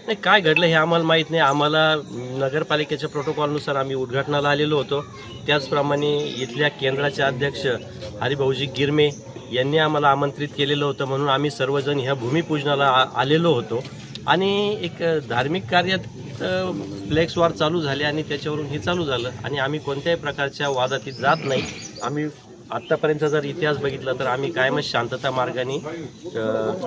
नाही, काय घडलं हे आम्हाला माहीत नाही. आम्हाला नगरपालिकेच्या प्रोटोकॉलनुसार आम्ही उद्घाटनाला आलेलो होतो. त्याचप्रमाणे इथल्या केंद्राचे अध्यक्ष हरिभाऊजी गिरमे यांनी आम्हाला आमंत्रित केलेलं होतं, म्हणून आम्ही सर्वजण ह्या भूमिपूजनाला आलेलो होतो. आणि एक धार्मिक कार्यात फ्लेक्स वॉर चालू झाले आणि त्याच्यावरून हे चालू झालं. आणि आम्ही कोणत्याही प्रकारच्या वादातीत जात नाही. आम्ही आत्तापर्यंत जर इतिहास बघितला तर आम्ही कायमच शांतता मार्गाने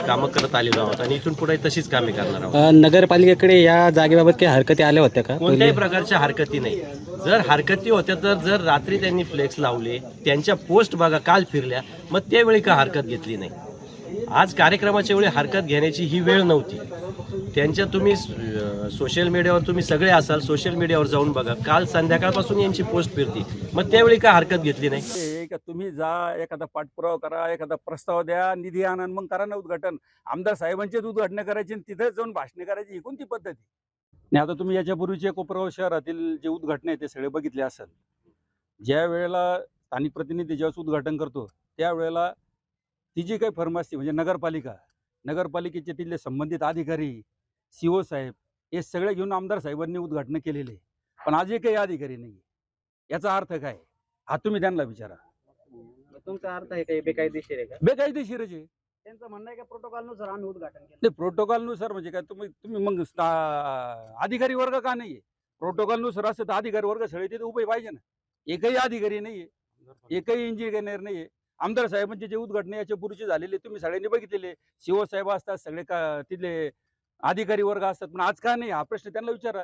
कामं करत आलेलो आहोत आणि इथून पुढे तशीच कामे करणार आहोत. नगरपालिकेकडे या जागेबाबत काही हरकती आल्या होत्या का? कोणत्याही प्रकारच्या हरकती नाही. जर हरकती होत्या तर जर रात्री त्यांनी फ्लेक्स लावले, त्यांच्या पोस्ट बघा काल फिरल्या, मग त्यावेळी का हरकत घेतली नाही? आज कार्यक्रमाच्या वेळी हरकत घेण्याची ही वेळ नव्हती. त्यांच्या तुम्ही सोशल मीडियावर तुम्ही सगळे असाल, सोशल मीडियावर जाऊन बघा, काल संध्याकाळपासून यांची पोस्ट फिरती, मग त्यावेळी का हरकत घेतली नाही? का तुम्ही जा, एखादा पाठपुरावा करा, एखादा प्रस्ताव द्या, निधी आणा, मग करा ना उद्घाटन. आमदार साहेबांचेच उद्घाटन करायचे, तिथे जाऊन भाषणे करायची, ही कोणती पद्धती? नाही, आता तुम्ही याच्यापूर्वीचे कोपरगाव शहरातील जे उद्घाटन आहे ते सगळे बघितले असेल. ज्या वेळेला स्थानिक प्रतिनिधी ज्यावेळेस उद्घाटन करतो त्यावेळेला ती जी काही फर्म असते म्हणजे नगरपालिकेचे तिथले संबंधित अधिकारी, CO साहेब, हे सगळे घेऊन आमदार साहेबांनी उद्घाटन केलेले. पण आज काही अधिकारी नाही. याचा अर्थ काय हा तुम्ही त्यांना विचारा. तुमचा अर्थ आहे का बेकायदेशीर आहे का? बेकायदेशीरच आहे. त्यांचं म्हणणं आहे का प्रोटोकॉलनुसार आम्ही उद्घाटन केलं? नाही, प्रोटोकॉलनुसार म्हणजे काय? तुम्ही मग अधिकारी वर्ग का नाहीये? प्रोटोकॉलनुसार असं तर अधिकारी वर्ग सगळे तिथे उभे पाहिजे ना. एकही अधिकारी नाहीये, एकही इंजिनियर नाहीये. आमदार साहेबांचे जे उद्घाटन याच्या पूर्वीचे झालेले तुम्ही सगळ्यांनी बघितलेले. CO साहेब असतात, सगळे का तिथले अधिकारी वर्ग असतात, पण आज का नाही हा प्रश्न त्यांना विचारा.